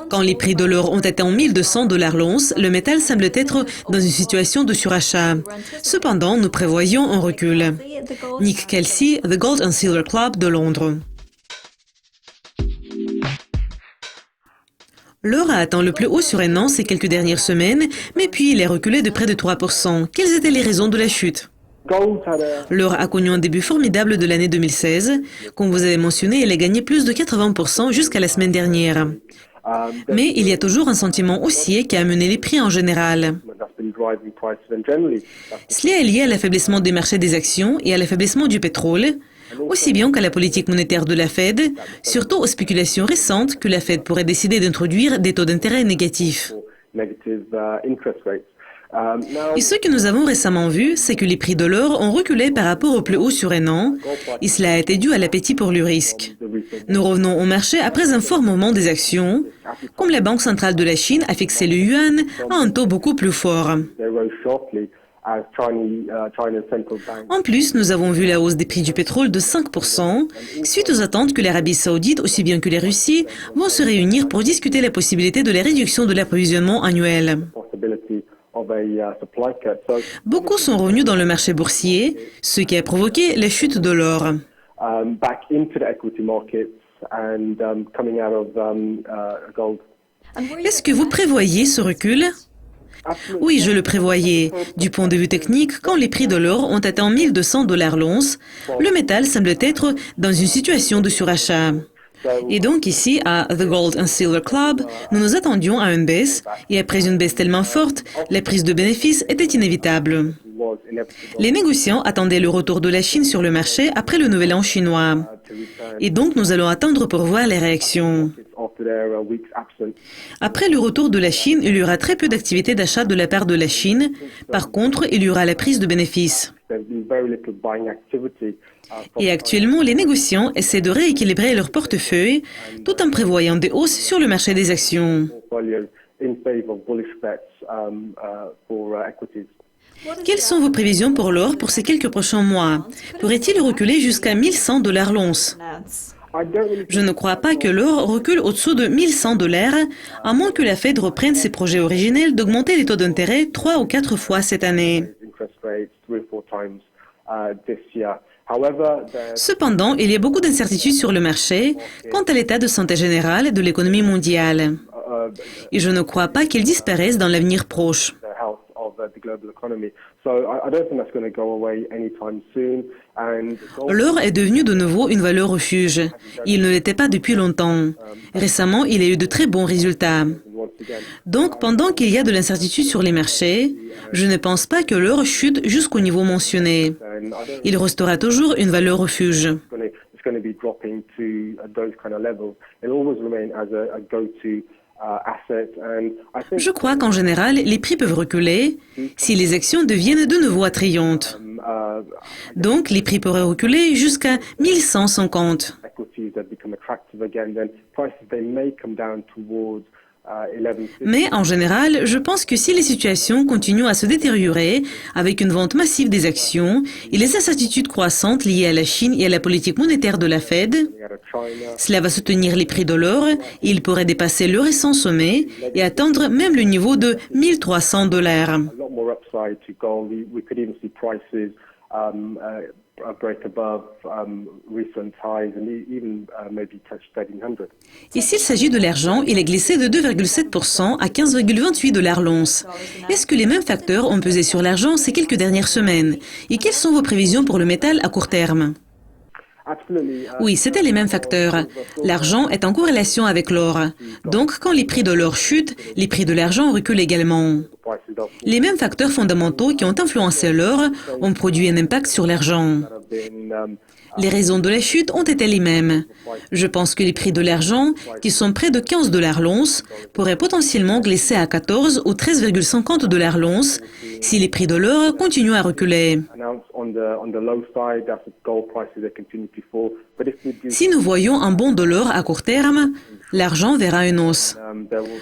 Quand les prix de l'or ont atteint 1200 dollars l'once, le métal semble être dans une situation de surachat. Cependant, nous prévoyons un recul. Nick Kelsey, The Gold and Silver Club de Londres. L'or a atteint le plus haut sur un an ces quelques dernières semaines, mais puis il est reculé de près de 3%. Quelles étaient les raisons de la chute? L'or a connu un début formidable de l'année 2016. Comme vous avez mentionné, il a gagné plus de 80% jusqu'à la semaine dernière. Mais il y a toujours un sentiment haussier qui a amené les prix en général. Cela est lié à l'affaiblissement des marchés des actions et à l'affaiblissement du pétrole, aussi bien qu'à la politique monétaire de la Fed, surtout aux spéculations récentes que la Fed pourrait décider d'introduire des taux d'intérêt négatifs. Et ce que nous avons récemment vu, c'est que les prix de l'or ont reculé par rapport au plus haut sur un an, et cela a été dû à l'appétit pour le risque. Nous revenons au marché après un fort mouvement des actions, comme la Banque centrale de la Chine a fixé le yuan à un taux beaucoup plus fort. En plus, nous avons vu la hausse des prix du pétrole de 5%, suite aux attentes que l'Arabie saoudite, aussi bien que la Russie, vont se réunir pour discuter la possibilité de la réduction de l'approvisionnement annuel. Beaucoup sont revenus dans le marché boursier, ce qui a provoqué la chute de l'or. Est-ce que vous prévoyez ce recul? Oui, je le prévoyais. Du point de vue technique, quand les prix de l'or ont atteint 1200 dollars l'once, le métal semble être dans une situation de surachat. Et donc ici, à The Gold and Silver Club, nous nous attendions à une baisse, et après une baisse tellement forte, la prise de bénéfices était inévitable. Les négociants attendaient le retour de la Chine sur le marché après le nouvel an chinois. Et donc nous allons attendre pour voir les réactions. Après le retour de la Chine, il y aura très peu d'activité d'achat de la part de la Chine. Par contre, il y aura la prise de bénéfices. Et actuellement, les négociants essaient de rééquilibrer leur portefeuille tout en prévoyant des hausses sur le marché des actions. Quelles sont vos prévisions pour l'or pour ces quelques prochains mois? Pourrait-il reculer jusqu'à 1100 dollars l'once? Je ne crois pas que l'or recule au-dessous de 1100 dollars, à moins que la Fed reprenne ses projets originels d'augmenter les taux d'intérêt 3 ou 4 fois cette année. Cependant, il y a beaucoup d'incertitudes sur le marché quant à l'état de santé générale de l'économie mondiale. Et je ne crois pas qu'elle disparaisse dans l'avenir proche. L'or est devenu de nouveau une valeur refuge. Il ne l'était pas depuis longtemps. Récemment, il a eu de très bons résultats. Donc, pendant qu'il y a de l'incertitude sur les marchés, je ne pense pas que l'or chute jusqu'au niveau mentionné. Il restera toujours une valeur refuge. Je crois qu'en général, les prix peuvent reculer si les actions deviennent de nouveau attrayantes. Donc, les prix pourraient reculer jusqu'à 1150. Mais en général, je pense que si les situations continuent à se détériorer avec une vente massive des actions et les incertitudes croissantes liées à la Chine et à la politique monétaire de la Fed, cela va soutenir les prix de l'or et il pourrait dépasser le récent sommet et atteindre même le niveau de 1300 dollars. Et s'il s'agit de l'argent, il est glissé de 2,7% à 15,28 dollars l'once. Est-ce que les mêmes facteurs ont pesé sur l'argent ces quelques dernières semaines? Et quelles sont vos prévisions pour le métal à court terme? Oui, c'était les mêmes facteurs. L'argent est en corrélation avec l'or. Donc, quand les prix de l'or chutent, les prix de l'argent reculent également. Les mêmes facteurs fondamentaux qui ont influencé l'or ont produit un impact sur l'argent. Les raisons de la chute ont été les mêmes. Je pense que les prix de l'argent, qui sont près de 15 dollars l'once, pourraient potentiellement glisser à 14 ou 13,50 dollars l'once si les prix de l'or continuent à reculer. Si nous voyons un bond de l'or à court terme, l'argent verra une hausse.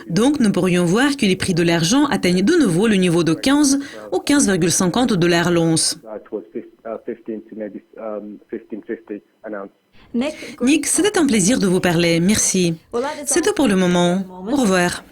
Donc nous pourrions voir que les prix de l'argent atteignent de nouveau le niveau de 15 ou 15,50 dollars l'once. Nick, c'était un plaisir de vous parler. Merci. C'est tout pour le moment. Au revoir.